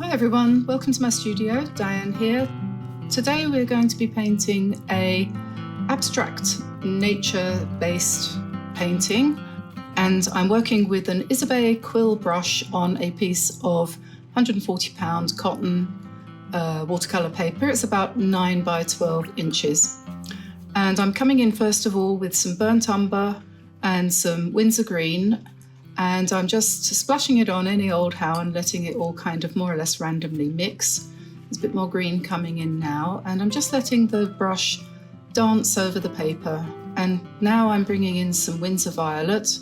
Hi everyone, welcome to my studio. Diane here. Today we're going to be painting a abstract nature-based painting, and I'm working with an Isabey quill brush on a piece of 140-pound cotton watercolor paper. It's about 9 by 12 inches. And I'm coming in first of all with some burnt umber and some Windsor green, and I'm just splashing it on any old how and letting it all kind of more or less randomly mix. There's a bit more green coming in now, and I'm just letting the brush dance over the paper. And now I'm bringing in some Windsor violet.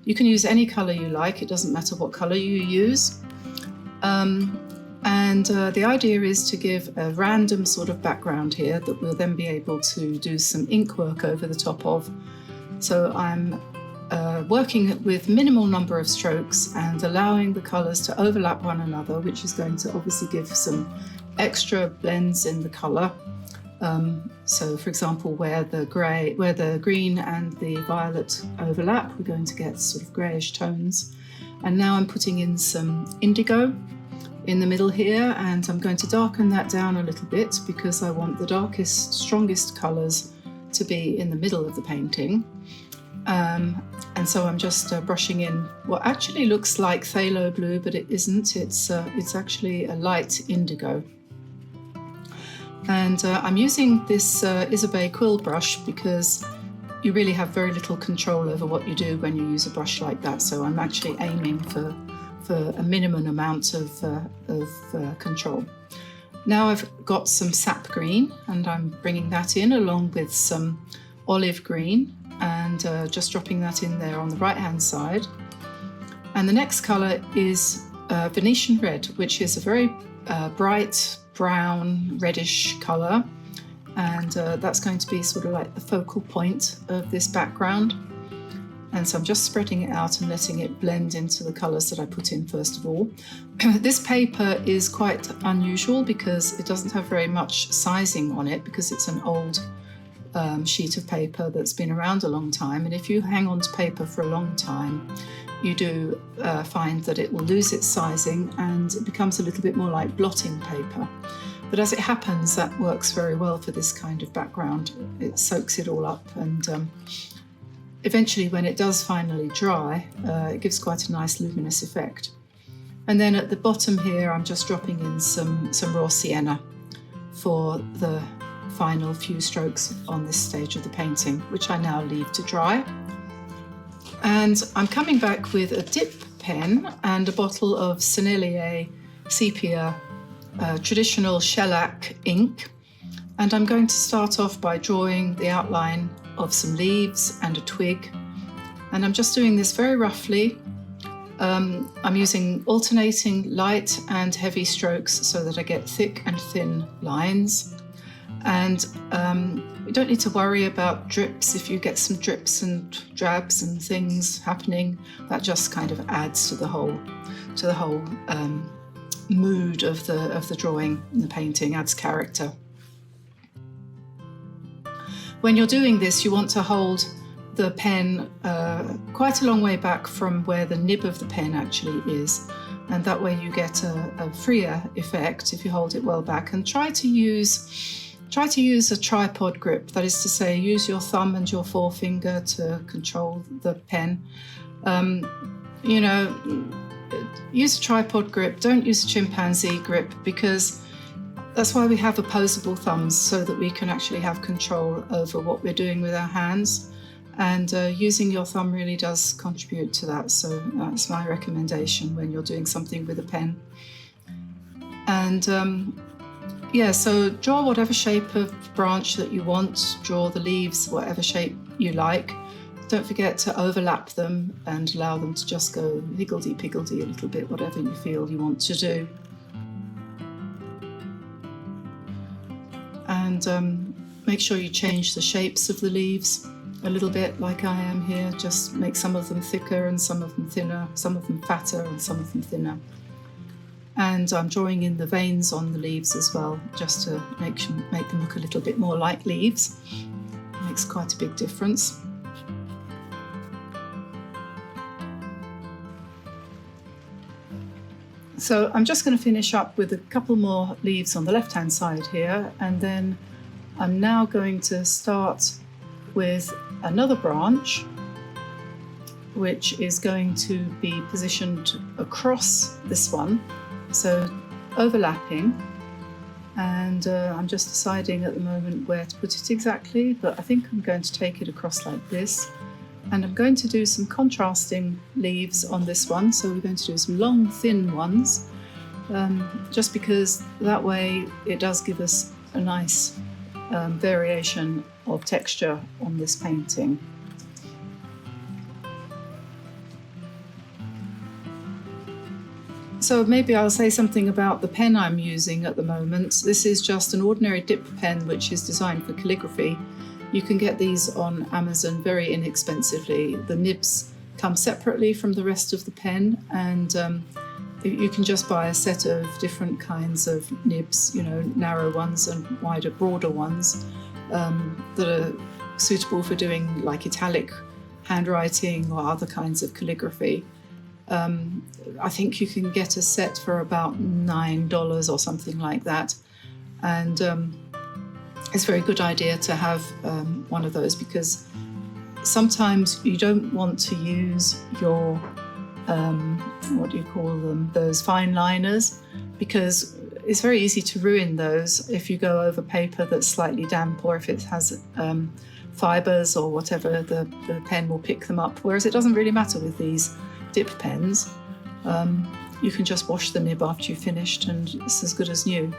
You can use any colour you like, it doesn't matter what colour you use. The idea is to give a random sort of background here that we'll then be able to do some ink work over the top of. So I'm working with minimal number of strokes and allowing the colours to overlap one another, which is going to obviously give some extra blends in the colour. So for example, where the green and the violet overlap, we're going to get sort of greyish tones. And now I'm putting in some indigo in the middle here, and I'm going to darken that down a little bit because I want the darkest, strongest colours to be in the middle of the painting. And so I'm just brushing in what actually looks like phthalo blue, but it isn't. It's actually a light indigo. And I'm using this Isabey quill brush because you really have very little control over what you do when you use a brush like that. So I'm actually aiming for a minimum amount of control. Now I've got some sap green, and I'm bringing that in along with some olive green, and just dropping that in there on the right hand side. And the next colour is Venetian red, which is a very bright brown reddish colour, and that's going to be sort of like the focal point of this background. And so I'm just spreading it out and letting it blend into the colours that I put in first of all. This paper is quite unusual because it doesn't have very much sizing on it, because it's an old sheet of paper that's been around a long time. And if you hang on to paper for a long time, you do find that it will lose its sizing and it becomes a little bit more like blotting paper. But as it happens, that works very well for this kind of background. It soaks it all up, and eventually when it does finally dry, it gives quite a nice luminous effect. And then at the bottom here, I'm just dropping in some raw sienna for the final few strokes on this stage of the painting, which I now leave to dry. And I'm coming back with a dip pen and a bottle of Sennelier sepia traditional shellac ink, and I'm going to start off by drawing the outline of some leaves and a twig, and I'm just doing this very roughly. I'm using alternating light and heavy strokes so that I get thick and thin lines. And you don't need to worry about drips. If you get some drips and drabs and things happening, that just kind of adds to the whole mood of the drawing and the painting, adds character. When you're doing this, you want to hold the pen quite a long way back from where the nib of the pen actually is, and that way you get a freer effect if you hold it well back. And try to use a tripod grip, that is to say, use your thumb and your forefinger to control the pen. Use a tripod grip, don't use a chimpanzee grip, because that's why we have opposable thumbs, so that we can actually have control over what we're doing with our hands. And using your thumb really does contribute to that, so that's my recommendation when you're doing something with a pen. And so draw whatever shape of branch that you want, draw the leaves whatever shape you like. Don't forget to overlap them and allow them to just go higgledy-piggledy a little bit, whatever you feel you want to do. And make sure you change the shapes of the leaves a little bit, like I am here. Just make some of them thicker and some of them thinner, some of them fatter and some of them thinner. And I'm drawing in the veins on the leaves as well, just to make them look a little bit more like leaves. It makes quite a big difference. So I'm just going to finish up with a couple more leaves on the left-hand side here, and then I'm now going to start with another branch, which is going to be positioned across this one, so overlapping. And I'm just deciding at the moment where to put it exactly, but I think I'm going to take it across like this. And I'm going to do some contrasting leaves on this one, so we're going to do some long, thin ones, just because that way it does give us a nice variation of texture on this painting. So maybe I'll say something about the pen I'm using at the moment. This is just an ordinary dip pen which is designed for calligraphy. You can get these on Amazon very inexpensively. The nibs come separately from the rest of the pen, and you can just buy a set of different kinds of nibs, you know, narrow ones and wider, broader ones that are suitable for doing like italic handwriting or other kinds of calligraphy. I think you can get a set for about $9 or something like that, and it's a very good idea to have one of those, because sometimes you don't want to use your what do you call them, those fine liners, because it's very easy to ruin those if you go over paper that's slightly damp, or if it has fibers or whatever, the pen will pick them up, whereas it doesn't really matter with these dip pens. You can just wash the nib after you've finished and it's as good as new.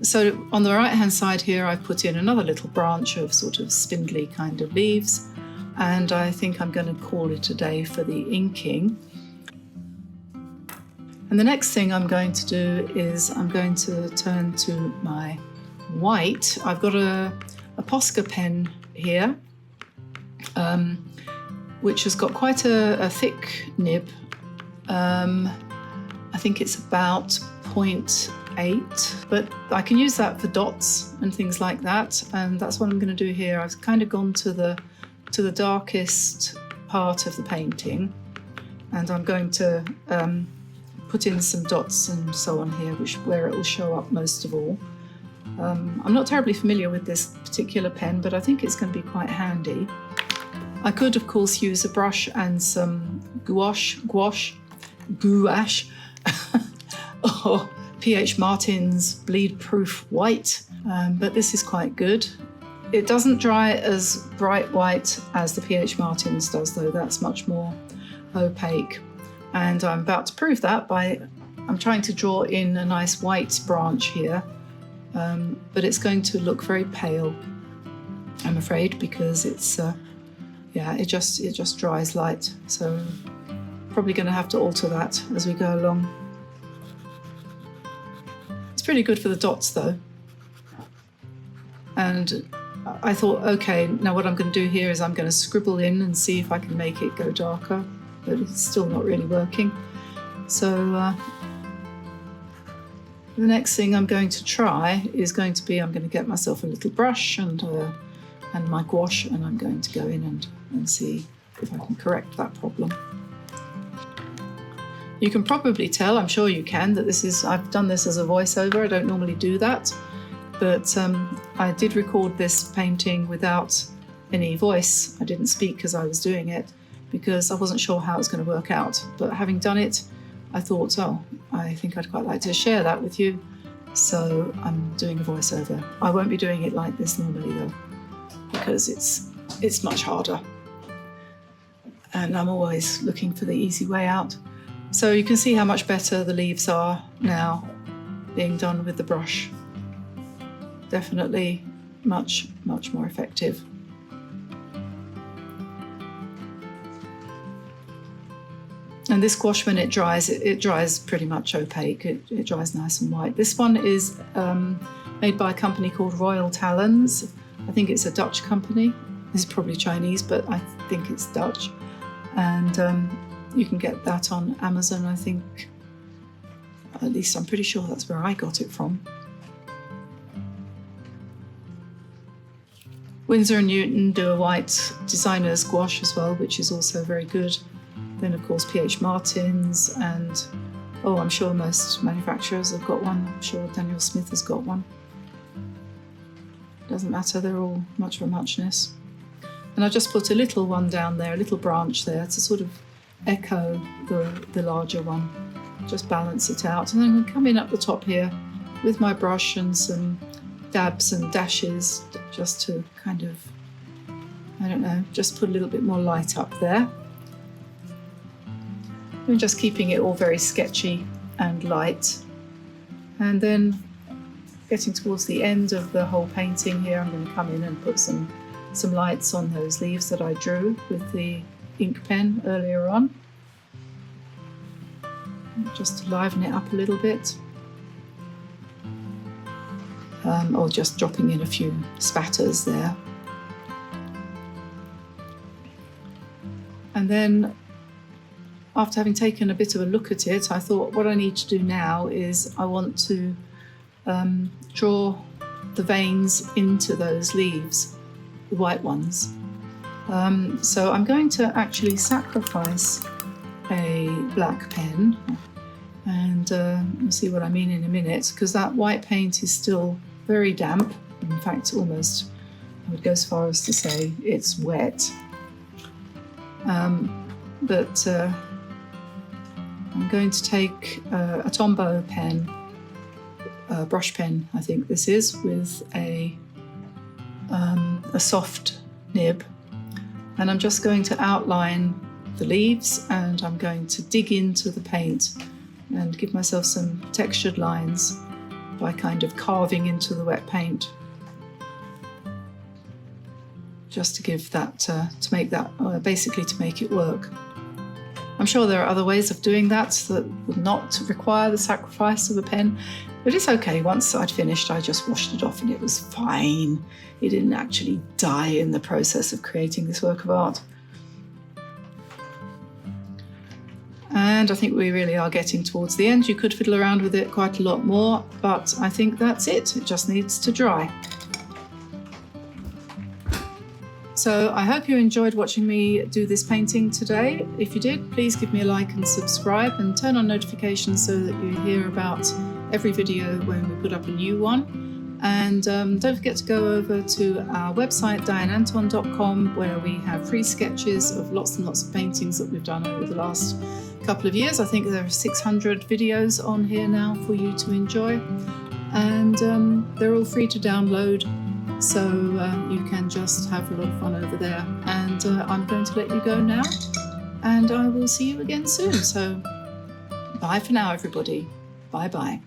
So on the right hand side here I've put in another little branch of sort of spindly kind of leaves, and I think I'm going to call it a day for the inking. And the next thing I'm going to do is I'm going to turn to my white. I've got a Posca pen here, which has got quite a thick nib. I think it's about 0.8, but I can use that for dots and things like that, and that's what I'm going to do here. I've kind of gone to the darkest part of the painting, and I'm going to put in some dots and so on here, where it will show up most of all. I'm not terribly familiar with this particular pen, but I think it's going to be quite handy. I could, of course, use a brush and some gouache, or P.H. Martin's Bleed Proof White, but this is quite good. It doesn't dry as bright white as the P.H. Martin's does, though. That's much more opaque. And I'm about to prove that I'm trying to draw in a nice white branch here, but it's going to look very pale, I'm afraid, because it's it just dries light, so probably going to have to alter that as we go along. It's pretty good for the dots though, and I thought, okay, now what I'm going to do here is I'm going to scribble in and see if I can make it go darker, but it's still not really working. So the next thing I'm going to try is going to be, I'm going to get myself a little brush and my gouache, and I'm going to go in and see if I can correct that problem. You can probably tell, I'm sure you can, that I've done this as a voiceover. I don't normally do that, but I did record this painting without any voice. I didn't speak as I was doing it because I wasn't sure how it was going to work out. But having done it, I thought, oh, I think I'd quite like to share that with you. So I'm doing a voiceover. I won't be doing it like this normally though, because it's much harder. And I'm always looking for the easy way out. So you can see how much better the leaves are now being done with the brush. Definitely much, much more effective. And this gouache, when it dries pretty much opaque. It dries nice and white. This one is made by a company called Royal Talons. I think it's a Dutch company. It's probably Chinese, but I think it's Dutch. And you can get that on Amazon, I think. At least I'm pretty sure that's where I got it from. Winsor & Newton do a white designer's gouache as well, which is also very good. Then, of course, P.H. Martin's and Oh, I'm sure most manufacturers have got one. I'm sure Daniel Smith has got one. Doesn't matter, they're all much of a muchness. And I just put a little one down there, a little branch there to sort of echo the larger one. Just balance it out. And then I'm coming up the top here with my brush and some dabs and dashes just to kind of, I don't know, just put a little bit more light up there. I'm just keeping it all very sketchy and light. And then getting towards the end of the whole painting here, I'm going to come in and put some lights on those leaves that I drew with the ink pen earlier on. Just to liven it up a little bit. Or just dropping in a few spatters there. And then, after having taken a bit of a look at it, I thought what I need to do now is I want to draw the veins into those leaves, the white ones. So I'm going to actually sacrifice a black pen, and you'll see what I mean in a minute, because that white paint is still very damp. In fact, almost, I would go as far as to say it's wet. But I'm going to take a Tombow pen, a brush pen, I think this is, with a soft nib, and I'm just going to outline the leaves, and I'm going to dig into the paint and give myself some textured lines by kind of carving into the wet paint, just to give that, to make that, basically to make it work. I'm sure there are other ways of doing that that would not require the sacrifice of a pen, but it's okay. Once I'd finished, I just washed it off and it was fine. It didn't actually die in the process of creating this work of art. And I think we really are getting towards the end. You could fiddle around with it quite a lot more, but I think that's it. It just needs to dry. So I hope you enjoyed watching me do this painting today. If you did, please give me a like and subscribe, and turn on notifications so that you hear about every video when we put up a new one. And don't forget to go over to our website, dianeantone.com, where we have free sketches of lots and lots of paintings that we've done over the last couple of years. I think there are 600 videos on here now for you to enjoy, and they're all free to download. So you can just have a lot of fun over there. And I'm going to let you go now, and I will see you again soon. So bye for now, everybody. Bye bye.